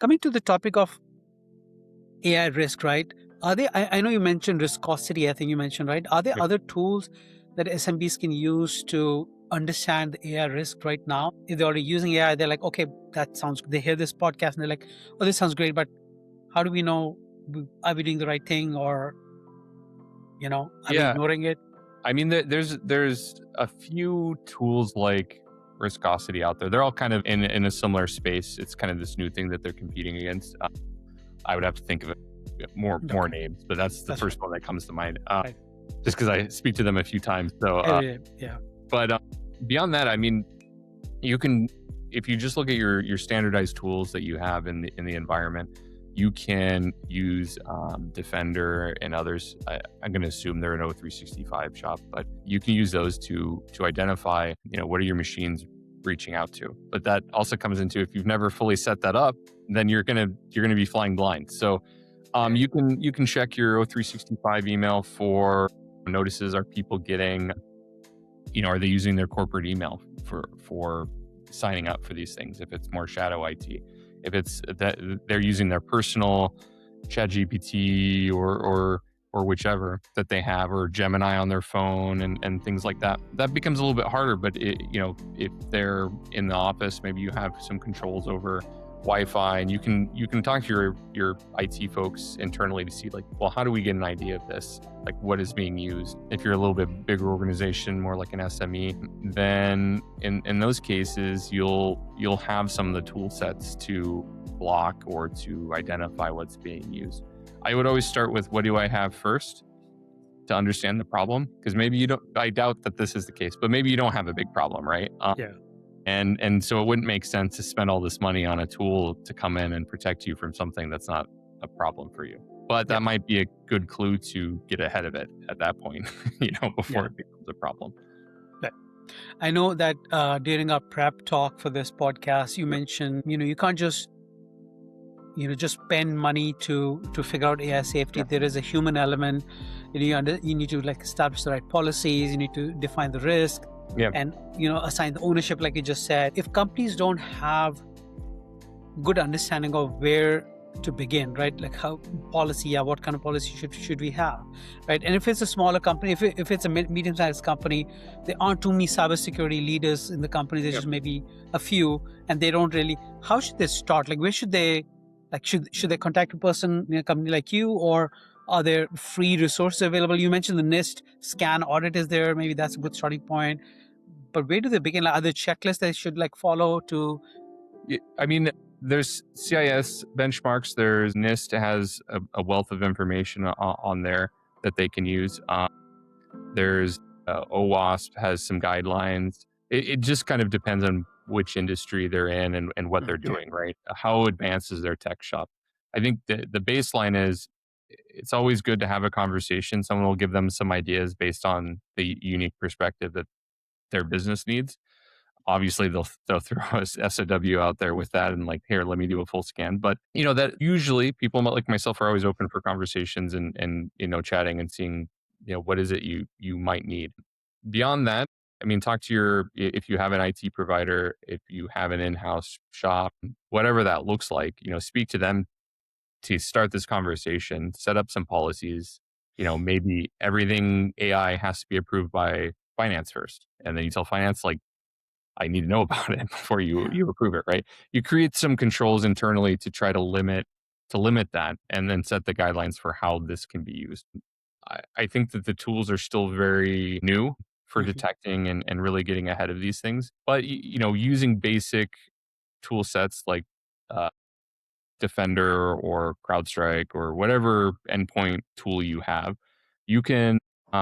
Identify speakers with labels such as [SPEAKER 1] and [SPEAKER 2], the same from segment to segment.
[SPEAKER 1] Coming to the topic of AI risk, right? I know you mentioned viscosity, I think you mentioned, right? Are there
[SPEAKER 2] Yep.
[SPEAKER 1] other tools that SMBs can use to understand the AI risk right now? If they're already using AI, they're like, okay, that sounds, they hear this podcast and they're like, oh, this sounds great, but how do we know, are we doing the right thing, or, are we
[SPEAKER 2] Yeah,
[SPEAKER 1] ignoring it?
[SPEAKER 2] I mean, there's a few tools like Viscosity out there. They're all kind of in a similar space. It's kind of this new thing that they're competing against. I would have to think of it more
[SPEAKER 1] Okay,
[SPEAKER 2] names, but that's the
[SPEAKER 1] that's right.
[SPEAKER 2] first one that comes to mind.
[SPEAKER 1] Right.
[SPEAKER 2] Just because I speak to them a few times. So,
[SPEAKER 1] Yeah.
[SPEAKER 2] but beyond that, I mean, you can, if you just look at your standardized tools that you have in the environment, you can use Defender and others. I'm going to assume they're an O365 shop, but you can use those to identify, what are your machines reaching out to. But that also comes into, if you've never fully set that up, then you're gonna be flying blind. So
[SPEAKER 1] Okay.
[SPEAKER 2] you can check your O365 email for notices. Are people getting, are they using their corporate email for signing up for these things? If it's more shadow IT, if it's that they're using their personal chat GPT or whichever that they have, or Gemini on their phone, and things like that, that becomes a little bit harder. But if they're in the office, maybe you have some controls over Wi-Fi, and you can talk to your IT folks internally to see, like, well, how do we get an idea of this? Like, what is being used? If you're a little bit bigger organization, more like an SME, then in those cases, you'll have some of the tool sets to block or to identify what's being used. I would always start with, what do I have first, to understand the problem? Because maybe you don't. I doubt that this is the case, but maybe you don't have a big problem, right?
[SPEAKER 1] Yeah.
[SPEAKER 2] And so it wouldn't make sense to spend all this money on a tool to come in and protect you from something that's not a problem for you. But
[SPEAKER 1] Yeah.
[SPEAKER 2] that might be a good clue to get ahead of it at that point, before
[SPEAKER 1] Yeah.
[SPEAKER 2] it becomes a problem.
[SPEAKER 1] Right. I know that during our prep talk for this podcast, you mentioned, you can't just spend money to figure out AI safety.
[SPEAKER 2] Yeah.
[SPEAKER 1] There is a human element. You need to like establish the right policies. You need to define the risk,
[SPEAKER 2] Yeah.
[SPEAKER 1] and assign the ownership, like you just said. If companies don't have good understanding of where to begin, right? Like how policy, yeah, what kind of policy should we have, right? And if it's a smaller company, if it's a medium-sized company, there aren't too many cybersecurity leaders in the company. There's
[SPEAKER 2] Yeah.
[SPEAKER 1] just maybe a few, and they don't really. How should they start? Like, where should they? Like, should they contact a person in a company like you, or are there free resources available? You mentioned the NIST scan audit is there. Maybe that's a good starting point. But where do they begin? Like, are there checklists they should like follow to?
[SPEAKER 2] I mean, there's CIS benchmarks. There's NIST has a wealth of information on there that they can use. There's OWASP has some guidelines. It just kind of depends on which industry they're in, and what they're
[SPEAKER 1] Okay.
[SPEAKER 2] doing, right? How advanced is their tech shop? I think the baseline is, it's always good to have a conversation. Someone will give them some ideas based on the unique perspective that their business needs. Obviously, they'll throw a SOW out there with that, and like, here, let me do a full scan. But that usually people like myself are always open for conversations, and chatting and seeing, what is it you might need. Beyond that, I mean, talk to if you have an IT provider, if you have an in-house shop, whatever that looks like, speak to them to start this conversation, set up some policies. Maybe everything AI has to be approved by finance first. And then you tell finance, like, I need to know about it before
[SPEAKER 1] Yeah.
[SPEAKER 2] you approve it, right? You create some controls internally to try to limit that, and then set the guidelines for how this can be used. I think that the tools are still very new for
[SPEAKER 1] Mhm.
[SPEAKER 2] detecting and really getting ahead of these things. But using basic tool sets like uh, Defender or CrowdStrike or whatever endpoint tool you have, you can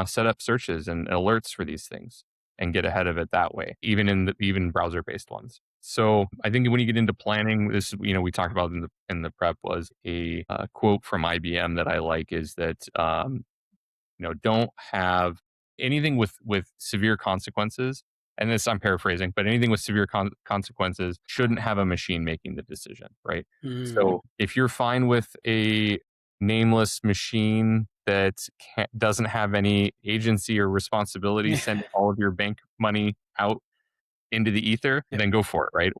[SPEAKER 2] set up searches and alerts for these things and get ahead of it that way, even browser-based ones. So I think when you get into planning, this, we talked about in the prep, was a quote from IBM that I like, is that don't have anything with severe consequences. And this, I'm paraphrasing, but anything with severe consequences shouldn't have a machine making the decision, right?
[SPEAKER 1] Mm.
[SPEAKER 2] So if you're fine with a nameless machine that doesn't have any agency or responsibility,
[SPEAKER 1] Yeah.
[SPEAKER 2] sending all of your bank money out into the ether,
[SPEAKER 1] Yeah.
[SPEAKER 2] then go for it, right?